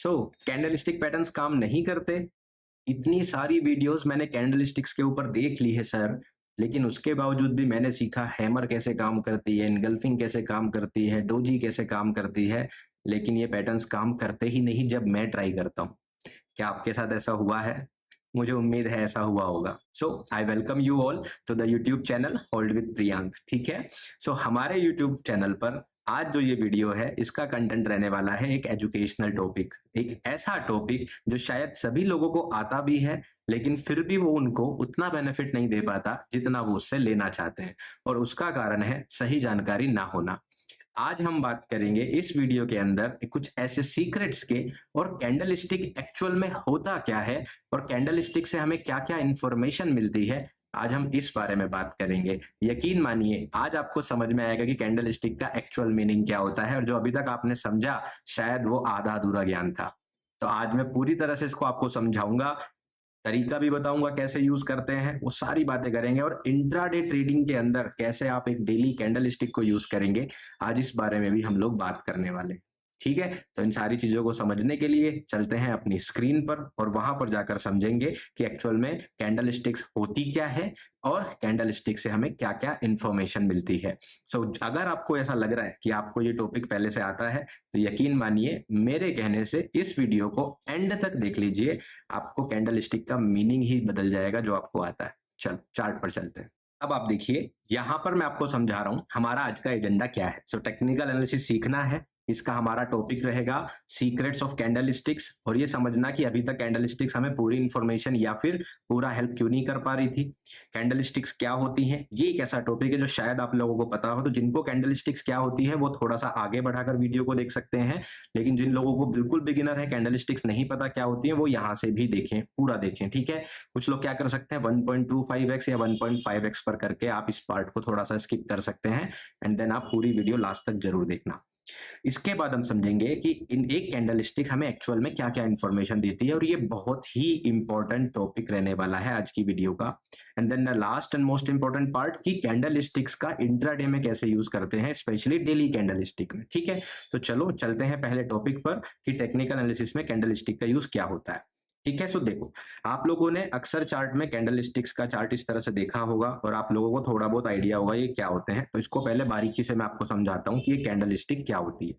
Candlestick patterns काम नहीं करते। इतनी सारी वीडियोस मैंने कैंडलस्टिक्स के ऊपर देख ली है सर, लेकिन उसके बावजूद भी मैंने सीखा हैमर कैसे काम करती है, एनगल्फिंग कैसे काम करती है, डोजी कैसे काम करती है, लेकिन ये पैटर्न्स काम करते ही नहीं जब मैं ट्राई करता हूँ। क्या आपके साथ ऐसा हुआ है? मुझे उम्मीद है ऐसा हुआ होगा। So I welcome you all to the YouTube channel hold with Priyank. ठीक है, सो हमारे यूट्यूब चैनल पर आज जो ये वीडियो है इसका कंटेंट रहने वाला है एक एजुकेशनल टॉपिक, एक ऐसा टॉपिक जो शायद सभी लोगों को आता भी है, लेकिन फिर भी वो उनको उतना बेनिफिट नहीं दे पाता जितना वो उससे लेना चाहते हैं, और उसका कारण है सही जानकारी ना होना। आज हम बात करेंगे इस वीडियो के अंदर कुछ ऐसे सीक्रेट्स के, और कैंडलस्टिक एक्चुअल में होता क्या है, और कैंडलस्टिक से हमें क्या क्या इंफॉर्मेशन मिलती है। आज हम इस बारे में बात करेंगे। यकीन मानिए आज आपको समझ में आएगा कि कैंडलस्टिक का एक्चुअल मीनिंग क्या होता है, और जो अभी तक आपने समझा शायद वो आधा अधूरा ज्ञान था। तो आज मैं पूरी तरह से इसको आपको समझाऊंगा, तरीका भी बताऊंगा कैसे यूज करते हैं, वो सारी बातें करेंगे, और इंट्राडे ट्रेडिंग के अंदर कैसे आप एक डेली कैंडलस्टिक को यूज करेंगे, आज इस बारे में भी हम लोग बात करने वाले। ठीक है, तो इन सारी चीजों को समझने के लिए चलते हैं अपनी स्क्रीन पर, और वहां पर जाकर समझेंगे कि एक्चुअल में कैंडलस्टिक्स होती क्या है और कैंडलस्टिक से हमें क्या क्या इंफॉर्मेशन मिलती है। सो अगर आपको ऐसा लग रहा है कि आपको ये टॉपिक पहले से आता है, तो यकीन मानिए मेरे कहने से इस वीडियो को एंड तक देख लीजिए, आपको कैंडलस्टिक का मीनिंग ही बदल जाएगा जो आपको आता है। चल चार्ट पर चलते हैं। अब आप देखिए यहां पर मैं आपको समझा रहा हूं हमारा आज का एजेंडा क्या है। सो टेक्निकल एनालिसिस सीखना है, इसका हमारा टॉपिक रहेगा सीक्रेट्स ऑफ कैंडलस्टिक्स, और ये समझना कि अभी तक कैंडलस्टिक्स हमें पूरी इंफॉर्मेशन या फिर पूरा हेल्प क्यों नहीं कर पा रही थी। कैंडलस्टिक्स क्या होती हैं, ये एक ऐसा टॉपिक है जो शायद आप लोगों को पता हो, तो जिनको कैंडलस्टिक्स क्या होती है वो थोड़ा सा आगे बढ़ाकर वीडियो को देख सकते हैं, लेकिन जिन लोगों को बिल्कुल बिगिनर है, कैंडलस्टिक्स नहीं पता क्या होती है, वो यहां से भी देखें, पूरा देखें। ठीक है, कुछ लोग क्या कर सकते हैं 1.25x या 1.5x पर करके आप इस पार्ट को थोड़ा सा स्किप कर सकते हैं, एंड देन आप पूरी वीडियो लास्ट तक जरूर देखना। इसके बाद हम समझेंगे कि इन एक कैंडलस्टिक हमें एक्चुअल में क्या क्या इंफॉर्मेशन देती है, और ये बहुत ही इंपॉर्टेंट टॉपिक रहने वाला है आज की वीडियो का। And then the last and most important part कि कैंडलस्टिक्स का इंट्राडे में कैसे यूज करते हैं, स्पेशली डेली कैंडलस्टिक में। ठीक है, तो चलो चलते हैं पहले टॉपिक पर कि टेक्निकल एनालिसिस में कैंडलस्टिक का यूज क्या होता है। ठीक है, सो देखो आप लोगों ने अक्सर चार्ट में कैंडलस्टिक्स का चार्ट इस तरह से देखा होगा, और आप लोगों को थोड़ा बहुत आइडिया होगा ये क्या होते हैं। तो इसको पहले बारीकी से मैं आपको समझाता हूं कि ये कैंडलस्टिक क्या होती है।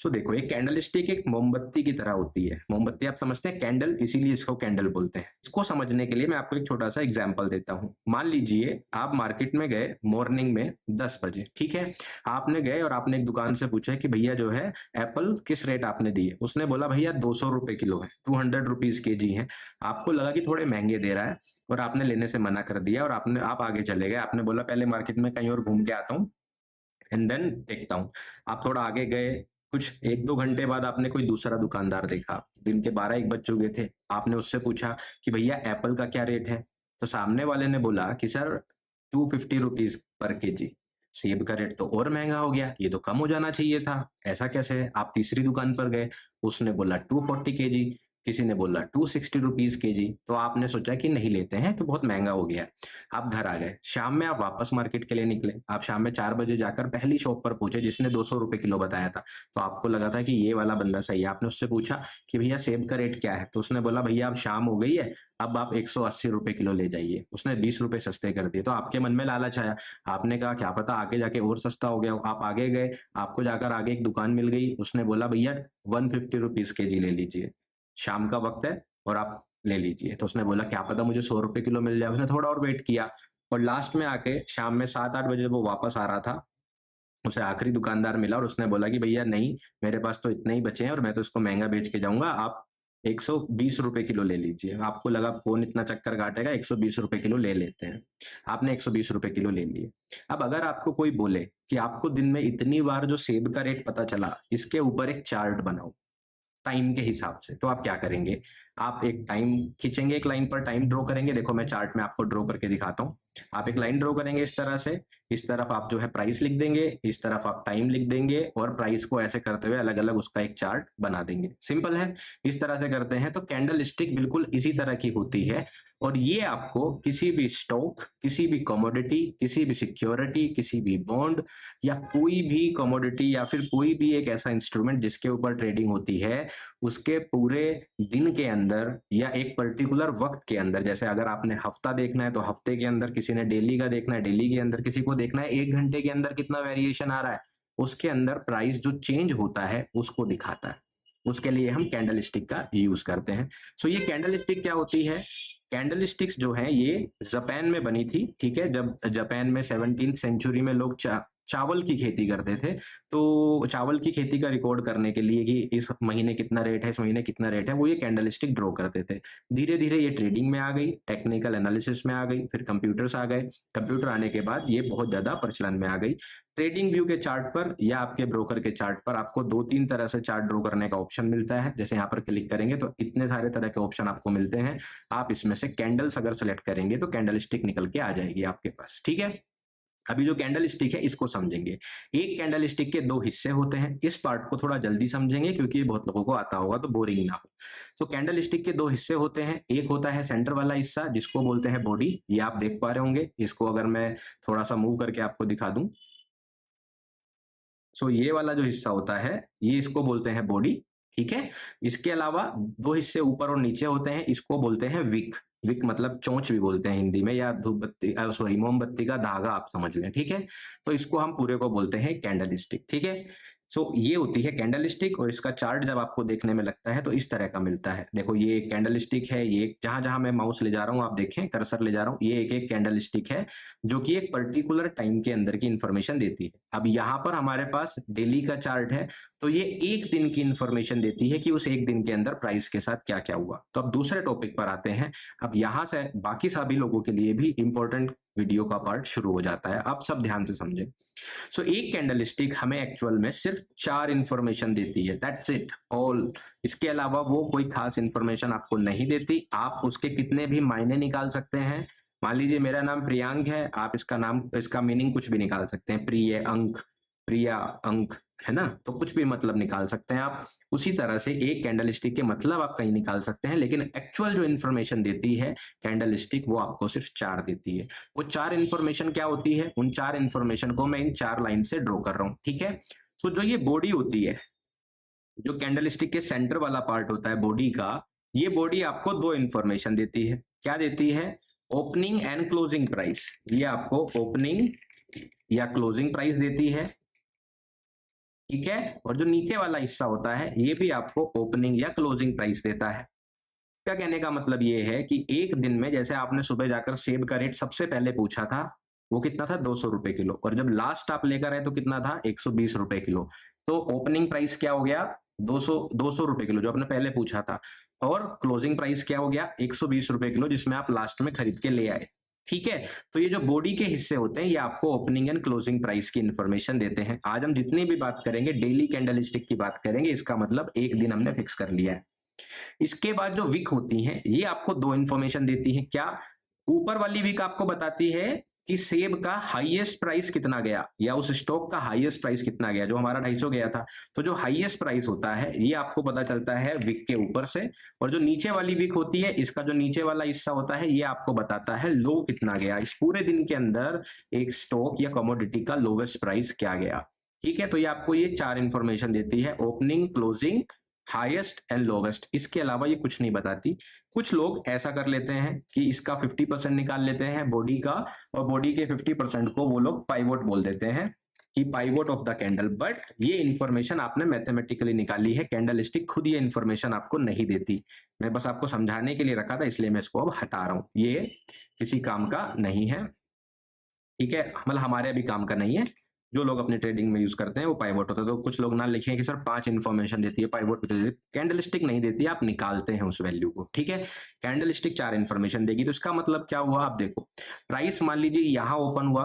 सो देखो एक कैंडलस्टिक एक मोमबत्ती की तरह होती है। मोमबत्ती आप समझते हैं, कैंडल, इसीलिए इसको कैंडल बोलते हैं। इसको समझने के लिए मैं आपको एक छोटा सा एग्जाम्पल देता हूँ। मान लीजिए आप मार्केट में गए मॉर्निंग में 10 बजे। ठीक है, आपने गए और आपने एक दुकान से पूछा कि भैया जो है एप्पल किस रेट आपने दिए। उसने बोला भैया 200 रुपए किलो है, 200 रुपीज केजी है। आपको लगा कि थोड़े महंगे दे रहा है, और आपने लेने से मना कर दिया, और आप आगे चले गए। आपने बोला पहले मार्केट में कहीं और घूम के आता हूँ एंड देन देखता हूँ। आप थोड़ा आगे गए, कुछ 1-2 घंटे बाद आपने कोई दूसरा दुकानदार देखा, दिन के 12-1 बज चुके थे। आपने उससे पूछा कि भैया एप्पल का क्या रेट है, तो सामने वाले ने बोला कि सर 250 रुपीज पर केजी। सेब का रेट तो और महंगा हो गया, ये तो कम हो जाना चाहिए था, ऐसा कैसे है। आप तीसरी दुकान पर गए, उसने बोला 240 केजी, किसी ने बोला 260 रुपीज केजी। तो आपने सोचा कि नहीं लेते हैं, तो बहुत महंगा हो गया। आप घर आ गए, शाम में आप वापस मार्केट के लिए निकले। आप शाम में 4 बजे जाकर पहली शॉप पर पहुंचे जिसने 200 रुपए किलो बताया था। तो आपको लगा था कि ये वाला बंदा सही है। आपने उससे पूछा कि भैया सेब का रेट क्या है, तो उसने बोला भैया अब शाम हो गई है, अब आप 180 रुपए किलो ले जाइए। उसने 20 रुपए सस्ते कर दिए। तो आपके मन में लालच आया, आपने कहा क्या पता आगे जाके और सस्ता हो गया। आप आगे गए, आपको जाकर आगे एक दुकान मिल गई, उसने बोला भैया 150 रुपीज केजी ले लीजिए, शाम का वक्त है और आप ले लीजिए। तो उसने बोला क्या पता मुझे 100 रुपए किलो मिल जाए। उसने थोड़ा और वेट किया, और लास्ट में आके शाम में 7-8 बजे वो वापस आ रहा था, उसे आखिरी दुकानदार मिला, और उसने बोला कि भैया नहीं, मेरे पास तो इतने ही बचे हैं और मैं तो इसको महंगा बेच के जाऊंगा, आप 120 रुपए किलो ले लीजिए। आपको लगा कौन इतना चक्कर काटेगा, 120 रुपए किलो ले लेते हैं। आपने 120 रुपए किलो ले लिए। अब अगर आपको कोई बोले कि आपको दिन में इतनी बार जो सेब का रेट पता चला, इसके ऊपर एक चार्ट बनाओ टाइम के हिसाब से, तो आप क्या करेंगे। आप एक टाइम खींचेंगे, एक लाइन पर टाइम ड्रॉ करेंगे। देखो मैं चार्ट में आपको ड्रॉ करके दिखाता हूँ। आप एक लाइन ड्रॉ करेंगे इस तरह से, इस तरफ आप जो है प्राइस लिख देंगे, इस तरफ आप टाइम लिख देंगे और प्राइस को ऐसे करते हुए अलग अलग उसका एक चार्ट बना देंगे। सिंपल है, इस तरह से करते हैं। तो कैंडल स्टिक बिल्कुल इसी तरह की होती है और ये आपको किसी भी स्टॉक, किसी भी कमोडिटी, किसी भी सिक्योरिटी, किसी भी बॉन्ड या कोई भी कमोडिटी या फिर कोई भी एक ऐसा इंस्ट्रूमेंट जिसके ऊपर ट्रेडिंग होती है, उसके पूरे दिन के अंदर या एक पर्टिकुलर वक्त के अंदर, जैसे अगर आपने हफ्ता देखना है तो हफ्ते के अंदर, किसी ने डेली का देखना है डेली के अंदर, किसी को देखना है 1 घंटे के अंदर कितना वेरिएशन आ रहा है, उसके अंदर प्राइस जो चेंज होता है उसको दिखाता है। उसके लिए हम कैंडल स्टिक का यूज करते हैं। सो ये कैंडल स्टिक क्या होती है? कैंडल स्टिक्स जो है ये जापान में बनी थी, ठीक है। जब जापान में 17th सेंचुरी में लोग चावल की खेती करते थे, तो चावल की खेती का रिकॉर्ड करने के लिए कि इस महीने कितना रेट है, इस महीने कितना रेट है, वो ये कैंडल स्टिक ड्रॉ करते थे। धीरे धीरे ये ट्रेडिंग में आ गई, टेक्निकल एनालिसिस में आ गई, फिर कंप्यूटर्स आ गए। कंप्यूटर आने के बाद ये बहुत ज्यादा प्रचलन में आ गई। ट्रेडिंग व्यू के चार्ट पर या आपके ब्रोकर के चार्ट पर आपको 2-3 तरह से चार्ट ड्रॉ करने का ऑप्शन मिलता है। जैसे यहाँ पर क्लिक करेंगे तो इतने सारे तरह के ऑप्शन आपको मिलते हैं। आप इसमें से कैंडल्स अगर सेलेक्ट करेंगे तो कैंडल स्टिक निकल के आ जाएगी आपके पास, ठीक है। अभी जो कैंडल स्टिक है इसको समझेंगे। एक कैंडल स्टिक के 2 हिस्से होते हैं। इस पार्ट को थोड़ा जल्दी समझेंगे क्योंकि ये बहुत लोगों को आता होगा तो बोरिंग ना हो। तो कैंडल स्टिक के 2 हिस्से होते हैं। एक होता है सेंटर वाला हिस्सा जिसको बोलते हैं बॉडी, ये आप देख पा रहे होंगे। इसको अगर मैं थोड़ा सा मूव करके आपको दिखा दूं, सो ये वाला जो हिस्सा होता है ये इसको बोलते हैं बॉडी, ठीक है। इसके अलावा 2 हिस्से ऊपर और नीचे होते हैं, इसको बोलते हैं विक। विक मतलब चोंच भी बोलते हैं हिंदी में, या धूप बत्ती, सॉरी मोमबत्ती का धागा आप समझ लें, ठीक है। तो इसको हम पूरे को बोलते हैं कैंडल स्टिक, ठीक है। सो ये होती है कैंडल स्टिक और इसका चार्ट जब आपको देखने में लगता है तो इस तरह का मिलता है। देखो ये एक कैंडल स्टिक है, ये जहां जहां मैं माउस ले जा रहा हूं आप देखें, कर्सर ले जा रहा हूं, ये एक एक कैंडल स्टिक है जो कि एक पर्टिकुलर टाइम के अंदर की इंफॉर्मेशन देती है। अब यहाँ पर हमारे पास डेली का चार्ट है तो ये एक दिन की इंफॉर्मेशन देती है कि उस एक दिन के अंदर प्राइस के साथ क्या क्या हुआ। तो अब दूसरे टॉपिक पर आते हैं। अब यहां से बाकी सभी लोगों के लिए भी इंपॉर्टेंट वीडियो का पार्ट शुरू हो जाता है। आप सब ध्यान से समझें। सो एक कैंडल स्टिक हमें एक्चुअल में सिर्फ 4 इंफॉर्मेशन देती है, दैट्स इट ऑल। इसके अलावा वो कोई खास इंफॉर्मेशन आपको नहीं देती। आप उसके कितने भी मायने निकाल सकते हैं। मान लीजिए मेरा नाम प्रियांक है, आप इसका नाम, इसका मीनिंग कुछ भी निकाल सकते हैं। प्रिय अंक, प्रिया अंक, है ना, तो कुछ भी मतलब निकाल सकते हैं आप। उसी तरह से एक कैंडल स्टिक के मतलब आप कहीं निकाल सकते हैं, लेकिन एक्चुअल जो इन्फॉर्मेशन देती है कैंडल स्टिक वो आपको सिर्फ 4 देती है। वो 4 इंफॉर्मेशन क्या होती है, उन 4 इंफॉर्मेशन को मैं इन 4 लाइन से ड्रॉ कर रहा हूं, ठीक है। सो जो ये बॉडी होती है, जो कैंडल स्टिक के सेंटर वाला पार्ट होता है बॉडी का, ये बॉडी आपको 2 इंफॉर्मेशन देती है। क्या देती है? Opening and closing price. ये आपको ओपनिंग या क्लोजिंग प्राइस देती है, ठीक है। और जो नीचे वाला हिस्सा होता है ये भी आपको ओपनिंग या क्लोजिंग प्राइस देता है। क्या कहने का मतलब ये है कि एक दिन में, जैसे आपने सुबह जाकर सेब का रेट सबसे पहले पूछा था, वो कितना था? 200 रुपए किलो, और जब लास्ट आप लेकर आए तो कितना था? 120 रुपए किलो। तो ओपनिंग प्राइस क्या हो गया? 200 रुपए किलो जो आपने पहले पूछा था, और क्लोजिंग प्राइस क्या हो गया? 120 रुपए किलो जिसमें आप लास्ट में खरीद के ले आए, ठीक है। तो ये जो बॉडी के हिस्से होते हैं ये आपको ओपनिंग एंड क्लोजिंग प्राइस की इंफॉर्मेशन देते हैं। आज हम जितनी भी बात करेंगे डेली कैंडल स्टिक की बात करेंगे, इसका मतलब एक दिन हमने फिक्स कर लिया है। इसके बाद जो विक होती हैं ये आपको 2 इंफॉर्मेशन देती हैं। क्या? ऊपर वाली विक आपको बताती है कि सेब का हाईएस्ट प्राइस कितना गया, या उस स्टॉक का हाईएस्ट प्राइस कितना गया, जो हमारा 250 गया था। तो जो हाईएस्ट प्राइस होता है ये आपको पता चलता है विक के ऊपर से, और जो नीचे वाली विक होती है इसका जो नीचे वाला हिस्सा होता है ये आपको बताता है लो कितना गया, इस पूरे दिन के अंदर एक स्टॉक या कमोडिटी का लोवेस्ट प्राइस क्या गया, ठीक है। तो ये आपको ये 4 इंफॉर्मेशन देती है, opening, closing, highest and lowest. इसके अलावा ये कुछ नहीं बताती। कुछ लोग ऐसा कर लेते हैं कि इसका 50% निकाल लेते हैं बॉडी का, और बॉडी के 50% को वो लोग पाइवोट बोल देते हैं कि pivot of the candle. But ये इंफॉर्मेशन आपने मैथमेटिकली निकाली है, कैंडल स्टिक खुद ये इंफॉर्मेशन आपको नहीं देती। मैं बस आपको समझाने के लिए रखा था, इसलिए मैं इसको अब हटा रहा हूं। ये किसी काम का नहीं है, ठीक है, मतलब हमारे अभी काम का नहीं है। जो लोग अपने ट्रेडिंग में यूज करते हैं वो पाइवोट होता है। तो कुछ लोग ना लिखें कि सर 5 इंफॉर्मेशन देती है, पाइवोट देती है। कैंडल स्टिक नहीं देती, आप निकालते हैं उस वैल्यू को, ठीक है। कैंडल स्टिक 4 इंफॉर्मेशन देगी। तो इसका मतलब क्या हुआ? आप देखो, प्राइस मान लीजिए यहां ओपन हुआ,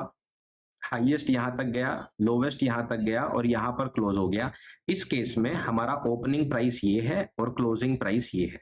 हाईएस्ट यहां तक गया, लोवेस्ट यहां तक गया, और यहां पर क्लोज हो गया। इस केस में हमारा ओपनिंग प्राइस ये है और क्लोजिंग प्राइस ये है,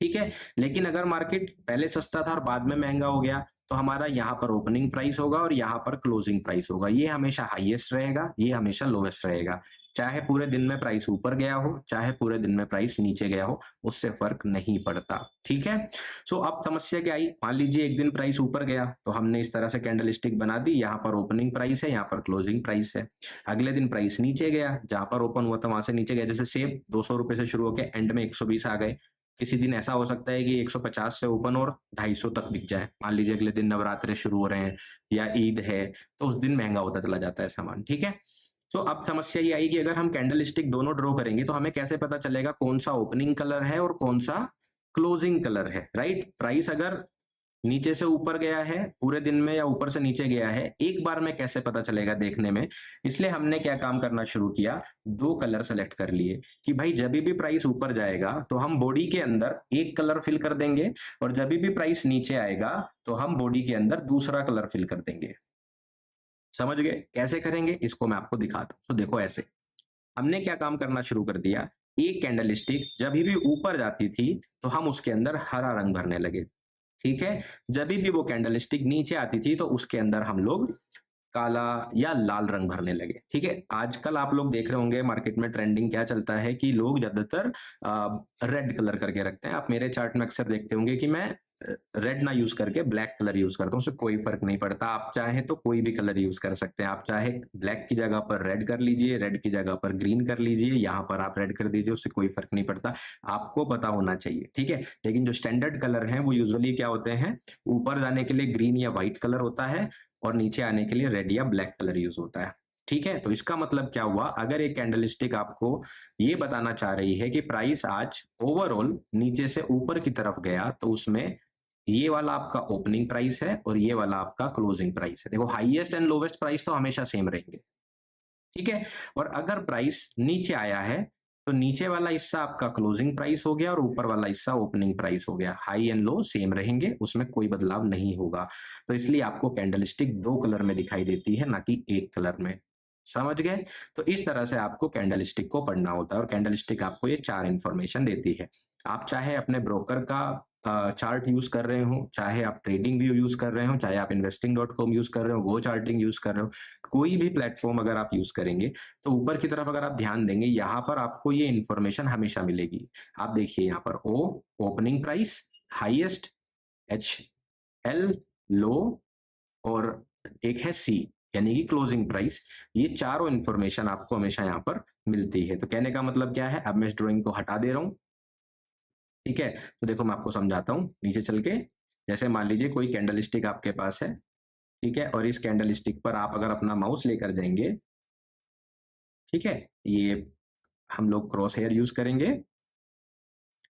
ठीक है। लेकिन अगर मार्केट पहले सस्ता था और बाद में महंगा हो गया तो हमारा यहाँ पर ओपनिंग प्राइस होगा और यहाँ पर क्लोजिंग प्राइस होगा। ये हमेशा हाईएस्ट रहेगा, ये हमेशा लोएस्ट रहेगा। चाहे पूरे दिन में प्राइस ऊपर गया हो, चाहे पूरे दिन में प्राइस नीचे गया हो, उससे फर्क नहीं पड़ता। ठीक है। सो अब समस्या क्या आई, मान लीजिए एक दिन प्राइस ऊपर गया तो हमने इस तरह से कैंडलस्टिक बना दी, यहाँ पर ओपनिंग प्राइस है, यहाँ पर क्लोजिंग प्राइस है। अगले दिन प्राइस नीचे गया, जहां पर ओपन हुआ था वहां से नीचे गया, जैसे सेम 200 रुपए से शुरू होकर एंड में 120 आ गए। किसी दिन ऐसा हो सकता है कि 150 से ओपन और 250 तक बिक जाए। मान लीजिए अगले दिन नवरात्रे शुरू हो रहे हैं या ईद है, तो उस दिन महंगा होता चला जाता है सामान। ठीक है। तो अब समस्या ये आई कि अगर हम कैंडल स्टिक दोनों ड्रॉ करेंगे तो हमें कैसे पता चलेगा कौन सा ओपनिंग कलर है और कौन सा क्लोजिंग कलर है, राइट। प्राइस अगर नीचे से ऊपर गया है पूरे दिन में या ऊपर से नीचे गया है, एक बार में कैसे पता चलेगा देखने में। इसलिए हमने क्या काम करना शुरू किया, दो कलर सेलेक्ट कर लिए कि भाई जब भी प्राइस ऊपर जाएगा तो हम बॉडी के अंदर एक कलर फिल कर देंगे और जब भी प्राइस नीचे आएगा तो हम बॉडी के अंदर दूसरा कलर फिल कर देंगे। समझ गए कैसे करेंगे, इसको मैं आपको दिखाता हूं। तो देखो ऐसे हमने क्या काम करना शुरू कर दिया, एक कैंडल स्टिक जब भी ऊपर जाती थी तो हम उसके अंदर हरा रंग भरने लगे। ठीक है। जब भी वो कैंडल स्टिक नीचे आती थी तो उसके अंदर हम लोग काला या लाल रंग भरने लगे। ठीक है। आजकल आप लोग देख रहे होंगे मार्केट में ट्रेंडिंग क्या चलता है कि लोग ज्यादातर रेड कलर करके रखते हैं। आप मेरे चार्ट में अक्सर देखते होंगे कि मैं रेड ना यूज करके ब्लैक कलर यूज करता हूँ, उससे कोई फर्क नहीं पड़ता। आप चाहे तो कोई भी कलर यूज कर सकते हैं। आप चाहे ब्लैक की जगह पर रेड कर लीजिए, रेड की जगह पर ग्रीन कर लीजिए, यहाँ पर आप रेड कर दीजिए, उससे कोई फर्क नहीं पड़ता। आपको पता होना चाहिए। ठीक है। लेकिन जो स्टैंडर्ड कलर हैं वो यूजुअली क्या होते हैं, ऊपर जाने के लिए ग्रीन या व्हाइट कलर होता है और नीचे आने के लिए रेड या ब्लैक कलर यूज होता है। ठीक है। तो इसका मतलब क्या हुआ, अगर एक कैंडलस्टिक आपको ये बताना चाह रही है कि प्राइस आज ओवरऑल नीचे से ऊपर की तरफ गया तो उसमें ये वाला आपका ओपनिंग प्राइस है और ये वाला आपका क्लोजिंग प्राइस है। देखो हाईएस्ट एंड लोवेस्ट प्राइस तो हमेशा सेम रहेंगे। ठीक है। और अगर प्राइस नीचे आया है तो नीचे वाला हिस्सा आपका क्लोजिंग प्राइस हो गया और ऊपर वाला हिस्सा ओपनिंग प्राइस हो गया। हाई एंड लो सेम रहेंगे, उसमें कोई बदलाव नहीं होगा। तो इसलिए आपको कैंडलस्टिक दो कलर में दिखाई देती है, ना कि एक कलर में। समझ गए। तो इस तरह से आपको कैंडलस्टिक को पढ़ना होता है और कैंडलस्टिक आपको ये चार इंफॉर्मेशन देती है। आप चाहे अपने ब्रोकर का चार्ट यूज कर रहे हो, चाहे आप ट्रेडिंग व्यू यूज कर रहे हो, चाहे आप investing.com यूज कर रहे हो, गो चार्टिंग यूज कर रहे हो, कोई भी प्लेटफॉर्म अगर आप यूज करेंगे तो ऊपर की तरफ अगर आप ध्यान देंगे यहाँ पर आपको ये इंफॉर्मेशन हमेशा मिलेगी। आप देखिए यहाँ पर O opening price, highest, H L low और एक है सी यानी कि क्लोजिंग प्राइस। ये चारों इंफॉर्मेशन आपको हमेशा यहाँ पर मिलती है। तो कहने का मतलब क्या है, अब मैं इस ड्राइंग को हटा दे रहा हूं। ठीक है। तो देखो मैं आपको समझाता हूं नीचे चल के। जैसे मान लीजिए कोई कैंडल स्टिक आपके पास है, ठीक है, और इस कैंडल स्टिक पर आप अगर अपना माउस लेकर जाएंगे, ठीक है, ये हम लोग क्रॉस हेयर यूज करेंगे।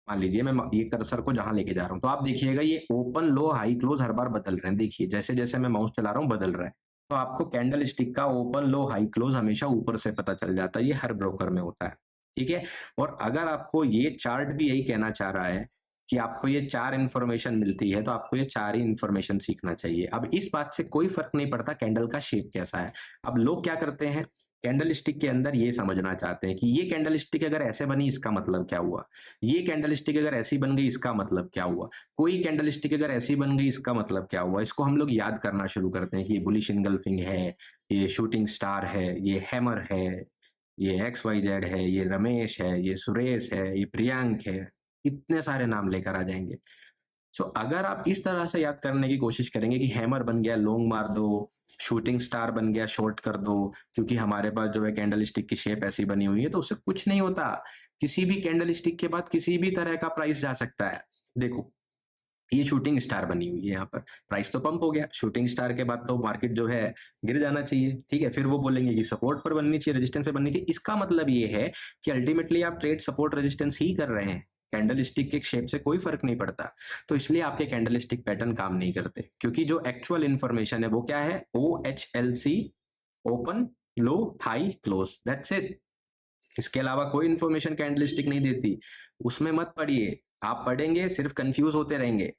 मान लीजिए मैं ये कर्सर को जहां लेके जा रहा हूं तो आप देखिएगा ये ओपन लो हाई क्लोज हर बार बदल रहे हैं। देखिए जैसे जैसे मैं माउस चला रहा हूं बदल रहा है। तो आपको कैंडल स्टिक का ओपन लो हाई क्लोज हमेशा ऊपर से पता चल जाता है, ये हर ब्रोकर में होता है। ठीक है। और अगर आपको ये चार्ट भी यही कहना चाह रहा है कि आपको ये चार इंफॉर्मेशन मिलती है तो आपको ये चार ही इंफॉर्मेशन सीखना चाहिए। अब इस बात से कोई फर्क नहीं पड़ता कैंडल का शेप कैसा है। अब लोग क्या करते हैं, कैंडल स्टिक के अंदर ये समझना चाहते हैं कि ये कैंडल स्टिक अगर ऐसे बनी इसका मतलब क्या हुआ, ये कैंडल स्टिक अगर ऐसी बन गई इसका मतलब क्या हुआ, कोई कैंडल स्टिक अगर ऐसी बन गई इसका मतलब क्या हुआ। इसको हम लोग याद करना शुरू करते हैं कि ये बुलिश इनगल्फिंग है, ये शूटिंग स्टार है, ये हैमर है, ये XYZ है, ये रमेश है, ये सुरेश है, ये प्रियांक है, इतने सारे नाम लेकर आ जाएंगे। सो अगर आप इस तरह से याद करने की कोशिश करेंगे कि हैमर बन गया लॉन्ग मार दो, शूटिंग स्टार बन गया शॉर्ट कर दो, क्योंकि हमारे पास जो है कैंडल स्टिक की शेप ऐसी बनी हुई है, तो उससे कुछ नहीं होता। किसी भी कैंडल स्टिक के बाद किसी भी तरह का प्राइस जा सकता है। देखो ये शूटिंग स्टार बनी हुई है, यहाँ पर प्राइस तो पंप हो गया। शूटिंग स्टार के बाद तो मार्केट जो है गिर जाना चाहिए। ठीक है। फिर वो बोलेंगे कि सपोर्ट पर बननी चाहिए, रेजिस्टेंस पे बननी चाहिए। इसका मतलब ये है कि अल्टीमेटली आप ट्रेड सपोर्ट रेजिस्टेंस ही कर रहे हैं, कैंडल स्टिक के शेप से कोई फर्क नहीं पड़ता। तो इसलिए आपके कैंडल स्टिक पैटर्न काम नहीं करते, क्योंकि जो एक्चुअल इंफॉर्मेशन है वो क्या है, OHLC open low high close, that's it. इसके अलावा कोई इंफॉर्मेशन कैंडल स्टिक नहीं देती, उसमें मत पढ़िए। आप पढ़ेंगे सिर्फ कंफ्यूज होते रहेंगे।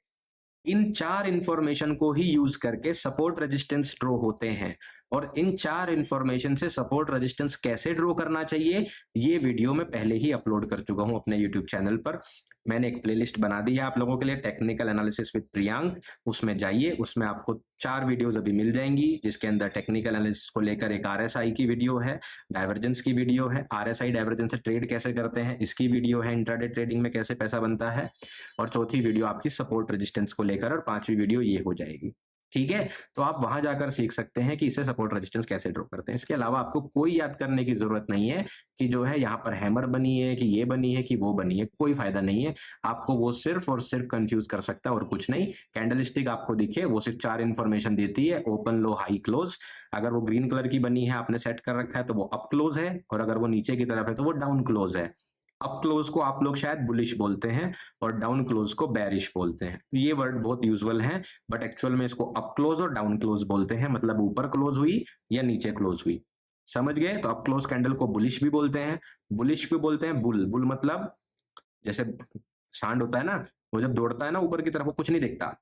इन चार इंफॉर्मेशन को ही यूज करके सपोर्ट रेजिस्टेंस ड्रॉ होते हैं। और इन 4 इंफॉर्मेशन से सपोर्ट रेजिस्टेंस कैसे ड्रॉ करना चाहिए, ये वीडियो मैं पहले ही अपलोड कर चुका हूं अपने यूट्यूब चैनल पर। मैंने एक प्लेलिस्ट बना दी है आप लोगों के लिए, टेक्निकल एनालिसिस विद प्रियांक। उसमें जाइए, उसमें आपको 4 वीडियोस अभी मिल जाएंगी, जिसके अंदर टेक्निकल एनालिसिस को लेकर एक आरएसआई की वीडियो है, डाइवर्जेंस की वीडियो है, आरएसआई डाइवर्जेंस से ट्रेड कैसे करते हैं इसकी वीडियो है, इंट्राडे ट्रेडिंग में कैसे पैसा बनता है, और चौथी वीडियो आपकी सपोर्ट रेजिस्टेंस को लेकर, और 5वीं वीडियो ये हो जाएगी। ठीक है, तो आप वहां जाकर सीख सकते हैं कि इसे सपोर्ट रेजिस्टेंस कैसे ड्रॉ करते हैं। इसके अलावा आपको कोई याद करने की जरूरत नहीं है कि जो है यहाँ पर हैमर बनी है, कि ये बनी है, कि वो बनी है, कोई फायदा नहीं है। आपको वो सिर्फ और सिर्फ कंफ्यूज कर सकता है और कुछ नहीं। कैंडलस्टिक आपको दिखे, वो सिर्फ 4 इंफॉर्मेशन देती है, ओपन, लो, हाई, क्लोज। अगर वो ग्रीन कलर की बनी है, आपने सेट कर रखा है, तो वो अप क्लोज है, और अगर वो नीचे की तरफ है तो वो डाउन क्लोज है। अप क्लोज को आप लोग शायद बुलिश बोलते हैं और डाउन क्लोज को बेरिश बोलते हैं। ये वर्ड बहुत यूजुअल है, बट एक्चुअल में इसको अप क्लोज और डाउन क्लोज बोलते हैं, मतलब ऊपर क्लोज हुई या नीचे क्लोज हुई। समझ गए? तो अप क्लोज कैंडल को बुलिश भी बोलते हैं। बुलिश क्यों बोलते हैं? बुल बुल मतलब जैसे सांड होता है ना, वो जब दौड़ता है ना ऊपर की तरफ, वो कुछ नहीं देखता,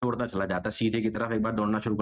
दौड़ता चला जाता है सीधे की तरफ। एक बार दौड़ना शुरू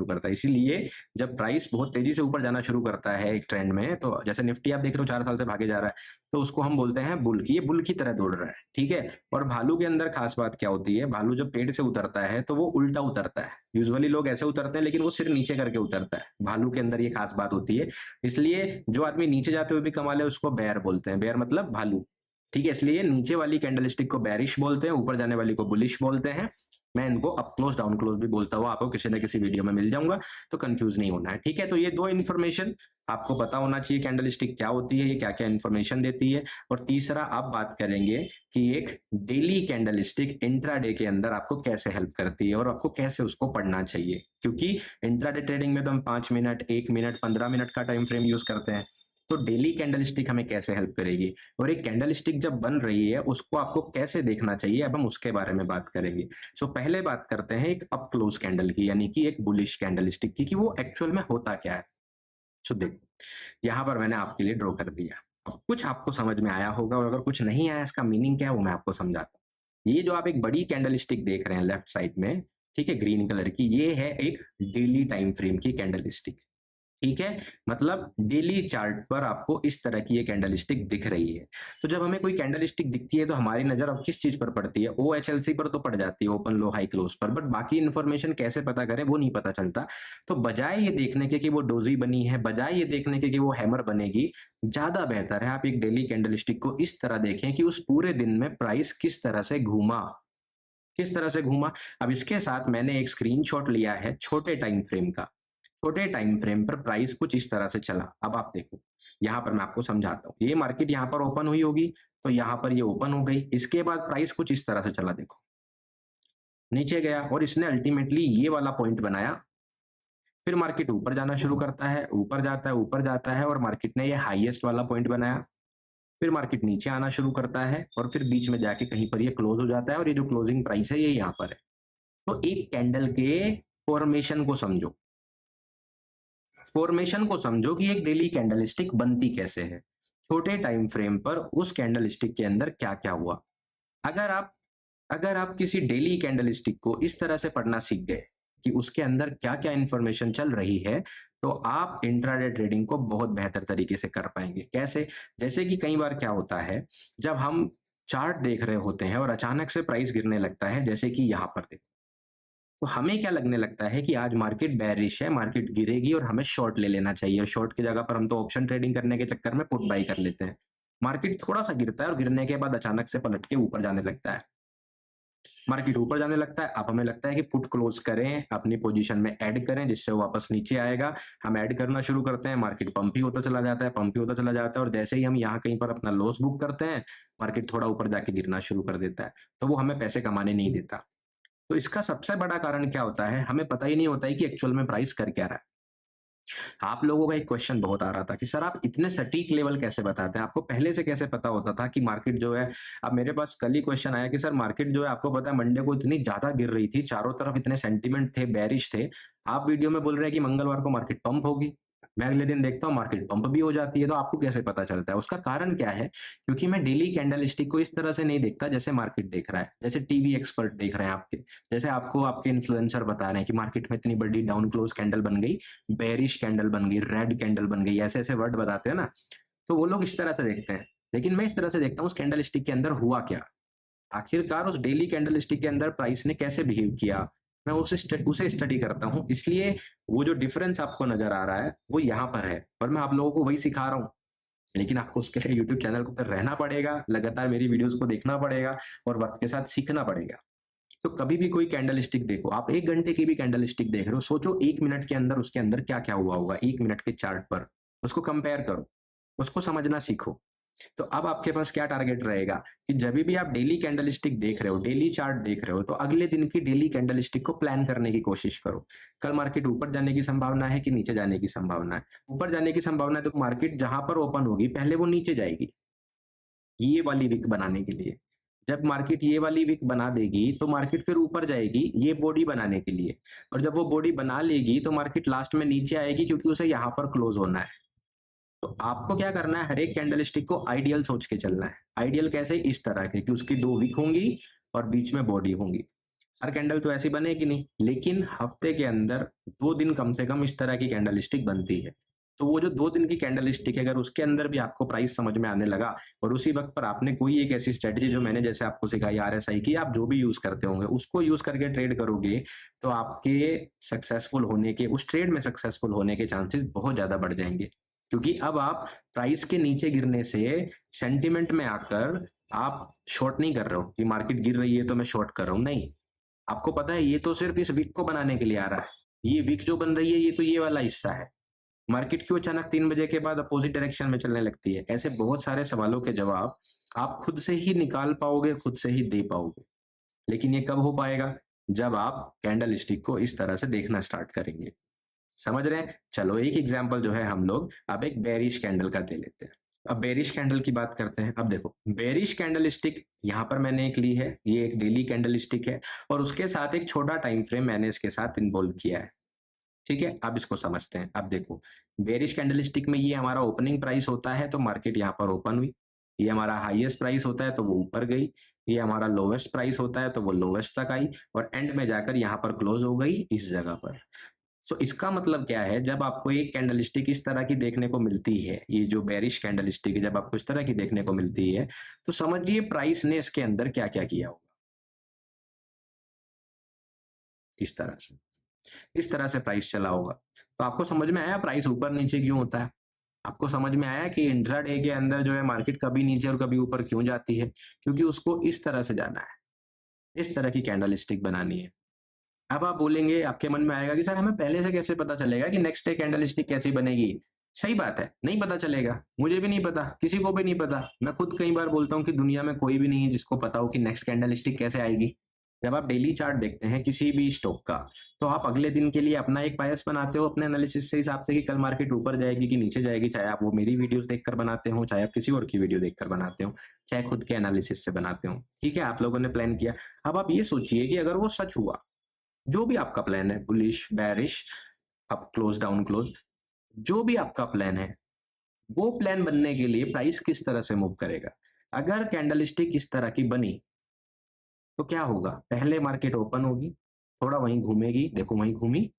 करता है। इसीलिए जब प्राइस बहुत तेजी से ऊपर जाना शुरू करता है एक ट्रेंड में, तो जैसे निफ्टी आप देख रहे हो 4 साल से भागे जा रहा है, तो उसको हम बोलते हैं बुल की, ये बुल की तरह दौड़ रहा है। ठीक है, और भालू के अंदर खास बात क्या होती है, भालू जब पेड़ से उतरता है तो वो उल्टा उतरता है। यूजुअली लोग ऐसे उतरते हैं, लेकिन वो सिर नीचे करके उतरता है। भालू के अंदर ये खास बात होती है। इसलिए जो आदमी नीचे जाते हुए भी कमा ले, उसको बेयर बोलते हैं। बेयर मतलब भालू। ठीक है, इसलिए नीचे वाली कैंडलस्टिक को बेरिश बोलते हैं, ऊपर जाने वाली को बुलिश बोलते हैं। मैं इनको अप क्लोज डाउन क्लोज भी बोलता हुआ आपको किसी न किसी वीडियो में मिल जाऊंगा, तो कंफ्यूज नहीं होना है। ठीक है, तो ये 2 इन्फॉर्मेशन आपको पता होना चाहिए, कैंडलस्टिक क्या होती है, ये क्या क्या इन्फॉर्मेशन देती है। और तीसरा आप बात करेंगे कि एक डेली कैंडलस्टिक इंट्राडे के अंदर आपको कैसे हेल्प करती है और आपको कैसे उसको पढ़ना चाहिए। क्योंकि इंट्राडे ट्रेडिंग में तो हम 5 मिनट, 1 मिनट, 15 मिनट का टाइम फ्रेम यूज करते हैं, तो डेली कैंडलस्टिक हमें कैसे हेल्प करेगी, और एक कैंडलस्टिक जब बन रही है उसको आपको कैसे देखना चाहिए, अब हम उसके बारे में बात करेंगे। सो पहले बात करते हैं एक अप क्लोज कैंडल की, यानी कि एक बुलिश कैंडलस्टिक की, कि वो एक्चुअल में होता क्या है। सो देखो, यहां पर मैंने आपके लिए ड्रॉ कर दिया। अब कुछ आपको समझ में आया होगा, और अगर कुछ नहीं आया, इसका मीनिंग क्या है वो मैं आपको समझाता हूँ। ये जो आप एक बड़ी कैंडलस्टिक देख रहे हैं लेफ्ट साइड में, ठीक है, ग्रीन कलर की, ये है एक डेली टाइम फ्रेम की कैंडलस्टिक। ठीक है, मतलब डेली चार्ट पर आपको इस तरह की ये कैंडलस्टिक दिख रही है। तो जब हमें कोई कैंडलस्टिक दिखती है तो हमारी नजर अब किस चीज पर पड़ती है? OHLC पर तो पड़ जाती है, ओपन, लो, हाई, क्लोज पर, बट बाकी इन्फॉर्मेशन कैसे पता करें वो नहीं पता चलता। तो बजाय ये देखने के कि वो डोजी बनी है, बजाय ये देखने के कि वो हैमर बनेगी, ज्यादा बेहतर है आप एक डेली कैंडलस्टिक को इस तरह देखें कि उस पूरे दिन में प्राइस किस तरह से घूमा, किस तरह से घूमा। अब इसके साथ मैंने एक स्क्रीनशॉट लिया है छोटे टाइम फ्रेम का। छोटे टाइम फ्रेम पर प्राइस कुछ इस तरह से चला। अब आप देखो, यहां पर मैं आपको समझाता हूं। ये मार्केट यहां पर ओपन हुई होगी, तो यहां पर ये ओपन हो गई। इसके बाद प्राइस कुछ इस तरह से चला, देखो नीचे गया, और इसने अल्टीमेटली ये वाला पॉइंट बनाया। फिर मार्केट ऊपर जाना शुरू करता है, ऊपर जाता है, ऊपर जाता है, और मार्केट ने ये हाईएस्ट वाला पॉइंट बनाया। फिर मार्केट नीचे आना शुरू करता है, और फिर बीच में जाके कहीं पर ये क्लोज हो जाता है, और ये जो क्लोजिंग प्राइस है ये यहाँ पर है। तो एक कैंडल के फॉर्मेशन को समझो, फॉर्मेशन को समझो कि एक डेली कैंडलस्टिक बनती कैसे है, छोटे टाइम फ्रेम पर उस कैंडलस्टिक के अंदर क्या क्या हुआ। अगर आप किसी डेली कैंडलस्टिक को इस तरह से पढ़ना सीख गए कि उसके अंदर क्या क्या इंफॉर्मेशन चल रही है, तो आप इंट्राडे ट्रेडिंग को बहुत बेहतर तरीके से कर पाएंगे। कैसे? जैसे कि कई बार क्या होता है, जब हम चार्ट देख रहे होते हैं और अचानक से प्राइस गिरने लगता है, जैसे कि यहां पर देखो, तो हमें क्या लगने लगता है कि आज मार्केट बेरिश है, मार्केट गिरेगी और हमें शॉर्ट ले लेना चाहिए। और शॉर्ट की जगह पर हम तो ऑप्शन ट्रेडिंग करने के चक्कर में पुट बाई कर लेते हैं। मार्केट थोड़ा सा गिरता है और गिरने के बाद अचानक से पलट के ऊपर जाने लगता है। मार्केट ऊपर जाने लगता है, अब हमें लगता है कि पुट क्लोज करें, अपनी पोजीशन में ऐड करें जिससे वो वापस नीचे आएगा। हम ऐड करना शुरू करते हैं, मार्केट पंप ही होता चला जाता है, पंप ही होता चला जाता है, और जैसे ही हम यहाँ कहीं पर अपना लॉस बुक करते हैं, मार्केट थोड़ा ऊपर जाके गिरना शुरू कर देता है। तो वो हमें पैसे कमाने नहीं देता। तो इसका सबसे बड़ा कारण क्या होता है, हमें पता ही नहीं होता है कि एक्चुअल में प्राइस कर क्या रहा है। आप लोगों का एक क्वेश्चन बहुत आ रहा था कि सर आप इतने सटीक लेवल कैसे बताते हैं, आपको पहले से कैसे पता होता था कि मार्केट जो है। अब मेरे पास कल ही क्वेश्चन आया कि सर मार्केट जो है, आपको पता है मंडे को इतनी ज्यादा गिर रही थी, चारों तरफ इतने सेंटीमेंट थे, बेरिश थे, आप वीडियो में बोल रहे हैं कि मंगलवार को मार्केट पंप होगी। मैं अगले दिन देखता हूँ मार्केट पंप भी हो जाती है, तो आपको कैसे पता चलता है? उसका कारण क्या है? क्योंकि मैं डेली कैंडल स्टिक को इस तरह से नहीं देखता जैसे मार्केट देख रहा है, जैसे टीवी एक्सपर्ट देख रहे हैं आपके, जैसे आपको आपके इन्फ्लुएंसर बता रहे हैं कि मार्केट में इतनी बड़ी डाउन क्लोज कैंडल बन गई, बेरिश कैंडल बन गई, रेड कैंडल बन गई, ऐसे ऐसे वर्ड बताते हैं ना, तो वो लोग इस तरह से देखते हैं। लेकिन मैं इस तरह से देखता हूँ उस कैंडल स्टिक के अंदर हुआ क्या, आखिरकार उस डेली कैंडल स्टिक के अंदर प्राइस ने कैसे बिहेव किया, मैं उसे स्टडी करता हूँ। इसलिए वो जो डिफरेंस आपको नजर आ रहा है वो यहाँ पर है, और मैं आप लोगों को वही सिखा रहा हूँ। लेकिन आपको उसके लिए यूट्यूब चैनल पर रहना पड़ेगा, लगातार मेरी वीडियोस को देखना पड़ेगा और वक्त के साथ सीखना पड़ेगा। तो कभी भी कोई कैंडल स्टिक देखो, आप 1 घंटे की भी कैंडल स्टिक देख रहे हो, सोचो 1 मिनट के अंदर उसके अंदर क्या क्या हुआ होगा 1 मिनट के चार्ट पर, उसको कंपेयर करो, उसको समझना सीखो। तो अब आपके पास क्या टारगेट रहेगा कि जब भी आप डेली कैंडल स्टिक देख रहे हो, डेली चार्ट देख रहे हो, तो अगले दिन की डेली कैंडल स्टिक को प्लान करने की कोशिश करो। कल मार्केट ऊपर जाने की संभावना है कि नीचे जाने की संभावना है? ऊपर जाने की संभावना है, तो मार्केट जहां पर ओपन होगी पहले वो नीचे जाएगी ये वाली विक बनाने के लिए। जब मार्केट ये वाली विक बना देगी तो मार्केट फिर ऊपर जाएगी ये बॉडी बनाने के लिए, और जब वो बॉडी बना लेगी तो मार्केट लास्ट में नीचे आएगी क्योंकि उसे यहाँ पर क्लोज होना है। तो आपको क्या करना है, हर एक कैंडल स्टिक को आइडियल सोच के चलना है। आइडियल कैसे? इस तरह के कि उसकी 2 विक होंगी और बीच में बॉडी होंगी। हर कैंडल तो ऐसी बनेगी नहीं, लेकिन हफ्ते के अंदर 2 दिन कम से कम इस तरह की कैंडल स्टिक बनती है। तो वो जो 2 दिन की कैंडल स्टिक है, अगर उसके अंदर भी आपको प्राइस समझ में आने लगा और उसी वक्त पर आपने कोई एक ऐसी स्ट्रेटेजी जो मैंने जैसे आपको सिखाई RSI की, आप जो भी यूज करते होंगे उसको यूज करके ट्रेड करोगे, तो आपके सक्सेसफुल होने के, उस ट्रेड में सक्सेसफुल होने के चांसेस बहुत ज्यादा बढ़ जाएंगे। क्योंकि अब आप प्राइस के नीचे गिरने से सेंटिमेंट में आकर आप शॉर्ट नहीं कर रहे हो कि मार्केट गिर रही है तो मैं शॉर्ट कर रहा हूं, नहीं। आपको पता है ये तो सिर्फ इस विक को बनाने के लिए आ रहा है, ये विक जो बन रही है ये तो ये वाला हिस्सा है। मार्केट क्यों अचानक 3 बजे के बाद अपोजिट डायरेक्शन में चलने लगती है? ऐसे बहुत सारे सवालों के जवाब आप खुद से ही निकाल पाओगे, खुद से ही दे पाओगे। लेकिन ये कब हो पाएगा? जब आप कैंडल स्टिक को इस तरह से देखना स्टार्ट करेंगे। समझ रहे हैं? चलो एक एग्जांपल जो है हम लोग अब एक बेरिश कैंडल का दे लेते हैं। अब बेरिश कैंडल की बात करते हैं। अब देखो बेरिश कैंडल स्टिक यहाँ पर मैंने एक ली है, ये एक डेली कैंडल स्टिक है और उसके साथ एक छोटा टाइम फ्रेम मैंने इसके साथ इन्वॉल्व किया है। ठीक है, अब इसको समझते हैं। अब देखो बेरिश कैंडल स्टिक में ये हमारा ओपनिंग प्राइस होता है तो मार्केट यहाँ पर ओपन हुई, ये हमारा हाईएस्ट प्राइस होता है तो वो ऊपर गई, ये हमारा लोवेस्ट प्राइस होता है तो वो लोवेस्ट तक आई और एंड में जाकर यहाँ पर क्लोज हो गई इस जगह पर। सो इसका मतलब क्या है, जब आपको एक कैंडल स्टिक इस तरह की देखने को मिलती है, ये जो बेरिश कैंडल स्टिक है जब आपको इस तरह की देखने को मिलती है, तो समझिए प्राइस ने इसके अंदर क्या क्या किया होगा। इस तरह से, इस तरह से प्राइस चला होगा। तो आपको समझ में आया प्राइस ऊपर नीचे क्यों होता है? आपको समझ में आया कि इंट्राडे के अंदर जो है मार्केट कभी नीचे और कभी ऊपर क्यों जाती है? क्योंकि उसको इस तरह से जाना है, इस तरह की कैंडल स्टिक बनानी है। अब आप बोलेंगे, आपके मन में आएगा कि सर हमें पहले से कैसे पता चलेगा कि नेक्स्ट डे कैंडल स्टिक कैसी बनेगी? सही बात है, नहीं पता चलेगा, मुझे भी नहीं पता, किसी को भी नहीं पता। मैं खुद कई बार बोलता हूँ कि दुनिया में कोई भी नहीं है जिसको पता हो कि नेक्स्ट कैंडल स्टिक कैसे आएगी। जब आप डेली चार्ट देखते हैं किसी भी स्टॉक का, तो आप अगले दिन के लिए अपना एक बायस बनाते हो अपने एनालिसिस से हिसाब से कि कल मार्केट ऊपर जाएगी कि नीचे जाएगी, चाहे आप वो मेरी वीडियोस देखकर बनाते हो, चाहे आप किसी और की वीडियो देखकर बनाते हो, चाहे खुद के एनालिसिस से बनाते हो। ठीक है, आप लोगों ने प्लान किया। अब आप ये सोचिए कि अगर वो सच हुआ, जो भी आपका प्लान है, bullish bearish up close down close, जो भी आपका प्लान है, वो प्लान बनने के लिए प्राइस किस तरह से मूव करेगा? अगर कैंडलस्टिक इस तरह की बनी तो क्या होगा? पहले मार्केट ओपन होगी, थोड़ा वहीं घूमेगी, देखो वहीं घूमी,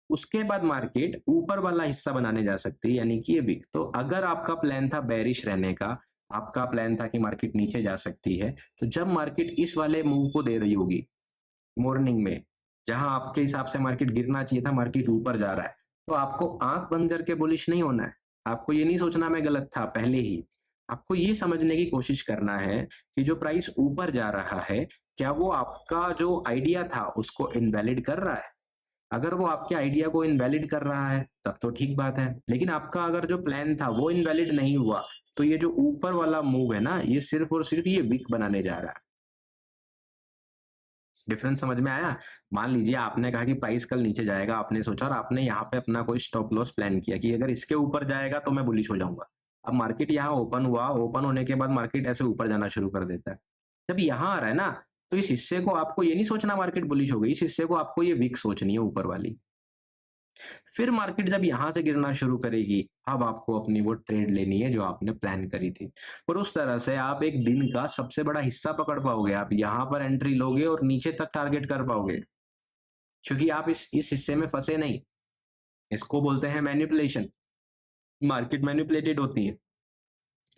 उसके बाद मार्केट ऊपर वाला हिस्सा बनाने जा सकती है यानी कि ये विक। तो अगर आपका प्लान था बेरिश रहने का, आपका प्लान था कि मार्केट नीचे जा सकती है, तो जब मार्केट इस वाले मूव को दे रही होगी मॉर्निंग में, जहां आपके हिसाब से मार्केट गिरना चाहिए था मार्केट ऊपर जा रहा है, तो आपको आंख बंद करके बुलिश नहीं होना है। आपको ये नहीं सोचना मैं गलत था पहले ही। आपको ये समझने की कोशिश करना है कि जो प्राइस ऊपर जा रहा है, क्या वो आपका जो आइडिया था उसको इनवैलिड कर रहा है? अगर वो आपके आइडिया को इनवैलिड कर रहा है तब तो ठीक बात है, लेकिन आपका अगर जो प्लान था वो इनवैलिड नहीं हुआ, तो ये जो ऊपर वाला मूव है ना, ये सिर्फ और सिर्फ ये वीक बनाने जा रहा है। डिफरेंस समझ में आया? मान लीजिए आपने कहा कि प्राइस कल नीचे जाएगा, आपने सोचा और आपने यहाँ पे अपना कोई स्टॉप लॉस प्लान किया कि अगर इसके ऊपर जाएगा तो मैं बुलिश हो जाऊंगा। अब मार्केट यहाँ ओपन हुआ, ओपन होने के बाद मार्केट ऐसे ऊपर जाना शुरू कर देता है। जब यहाँ आ रहा है ना, तो इस हिस्से को आपको ये नहीं सोचना मार्केट बुलिश हो गई, इस हिस्से को आपको ये वीक सोचनी है ऊपर वाली। फिर मार्केट जब यहाँ से गिरना शुरू करेगी, अब आपको अपनी वो ट्रेड लेनी है जो आपने प्लान करी थी। और उस तरह से आप एक दिन का सबसे बड़ा हिस्सा पकड़ पाओगे। आप यहाँ पर एंट्री लोगे और नीचे तक टारगेट कर पाओगे, क्योंकि आप इस हिस्से में फंसे नहीं। इसको बोलते हैं मैनिपुलेशन। मार्केट मैनिपुलेटेड होती है।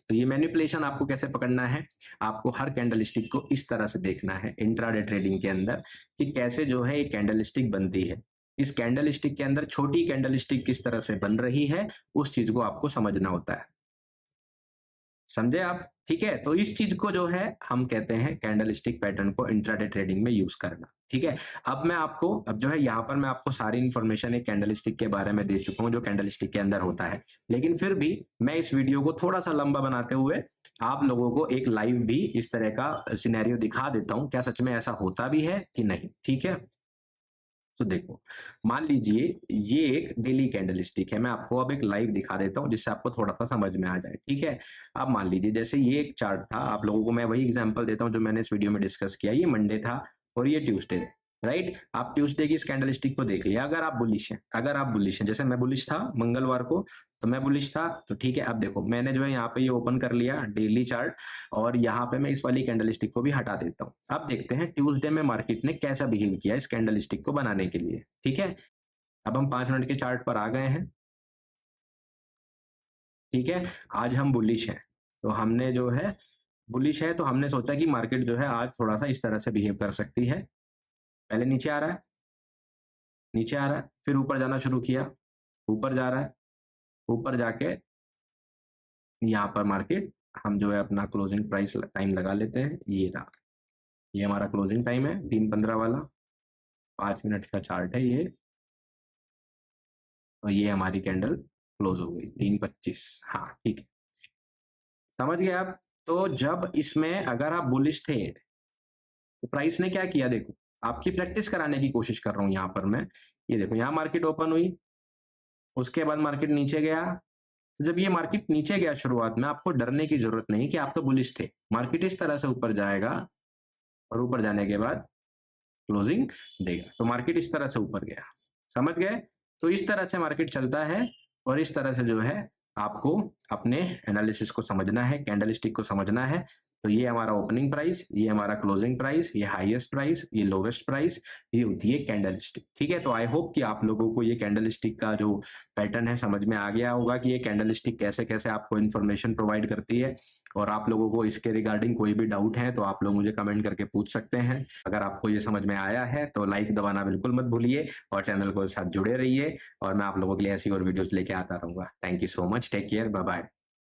तो ये मैनिपुलेशन आपको कैसे पकड़ना है, आपको हर कैंडलस्टिक को इस तरह से देखना है इंट्राडे ट्रेडिंग के अंदर कि कैसे जो है ये कैंडलस्टिक बनती है। इस कैंडलस्टिक के अंदर छोटी कैंडलस्टिक किस तरह से बन रही है, उस चीज को आपको समझना होता है। समझे आप? ठीक है, तो इस चीज को जो है हम कहते हैं कैंडलस्टिक पैटर्न को इंट्राडे ट्रेडिंग में यूज करना। ठीक है, अब जो है यहाँ पर मैं आपको सारी इंफॉर्मेशन एक कैंडलस्टिक के बारे में दे चुका हूँ जो कैंडलस्टिक के अंदर होता है, लेकिन फिर भी मैं इस वीडियो को थोड़ा सा लंबा बनाते हुए आप लोगों को एक लाइव भी इस तरह का सिनेरियो दिखा देता हूँ, क्या सच में ऐसा होता भी है कि नहीं। ठीक है, तो देखो, मान लीजिए ये एक डेली कैंडलस्टिक है। मैं आपको अब एक लाइव दिखा देता हूं जिससे आपको थोड़ा सा समझ में आ जाए। ठीक है, अब मान लीजिए जैसे ये एक चार्ट था, आप लोगों को मैं वही एग्जांपल देता हूं जो मैंने इस वीडियो में डिस्कस किया। ये मंडे था और ये ट्यूसडे, राइट। आप ट्यूसडे की इस कैंडलस्टिक को देख लिया। अगर आप बुलिश हैं, जैसे मैं बुलिश था मंगलवार को, तो मैं बुलिश था, तो ठीक है। अब देखो मैंने जो है यहाँ पे ये ओपन कर लिया डेली चार्ट, और यहाँ पे मैं इस वाली कैंडलस्टिक को भी हटा देता हूँ। अब देखते हैं ट्यूसडे में मार्केट ने कैसा बिहेव किया इस कैंडलस्टिक को बनाने के लिए। ठीक है, अब हम 5 मिनट के चार्ट पर आ गए हैं। ठीक है, आज हम बुलिश हैं, तो हमने जो है बुलिश है, तो हमने सोचा कि मार्केट जो है आज थोड़ा सा इस तरह से बिहेव कर सकती है। पहले नीचे आ रहा है, नीचे आ रहा है, फिर ऊपर जाना शुरू किया, ऊपर जा रहा है, ऊपर जाके यहाँ पर मार्केट हम जो है अपना क्लोजिंग प्राइस टाइम लगा लेते हैं। ये रहा, ये हमारा क्लोजिंग टाइम है 3:15 वाला, 5 मिनट का चार्ट है ये, और ये हमारी कैंडल क्लोज हो गई 3:25। हाँ ठीक है, समझ गए आप? तो जब इसमें अगर आप बुलिश थे तो प्राइस ने क्या किया, देखो आपकी प्रैक्टिस कराने की कोशिश कर रहा हूं यहाँ पर मैं। ये देखो यहाँ मार्केट ओपन हुई, उसके बाद मार्केट नीचे गया। तो जब ये मार्केट नीचे गया शुरुआत में, आपको डरने की जरूरत नहीं कि आप तो बुलिश थे। मार्केट इस तरह से ऊपर जाएगा और ऊपर जाने के बाद क्लोजिंग देगा, तो मार्केट इस तरह से ऊपर गया। समझ गए? तो इस तरह से मार्केट चलता है, और इस तरह से जो है आपको अपने एनालिसिस को समझना है, कैंडलस्टिक को समझना है। तो ये हमारा ओपनिंग प्राइस, ये हमारा क्लोजिंग प्राइस, ये हाईएस्ट प्राइस, ये लोवेस्ट प्राइस, ये होती है कैंडलस्टिक। ठीक है, तो आई होप कि आप लोगों को ये कैंडलस्टिक का जो पैटर्न है समझ में आ गया होगा कि ये कैंडलस्टिक कैसे कैसे आपको इन्फॉर्मेशन प्रोवाइड करती है। और आप लोगों को इसके रिगार्डिंग कोई भी डाउट है तो आप लोग मुझे कमेंट करके पूछ सकते हैं। अगर आपको ये समझ में आया है तो लाइक दबाना बिल्कुल मत भूलिए, और चैनल को साथ जुड़े रहिए, और मैं आप लोगों के लिए ऐसी और वीडियोस लेके आता रहूंगा। Thank you so much, take care, bye bye.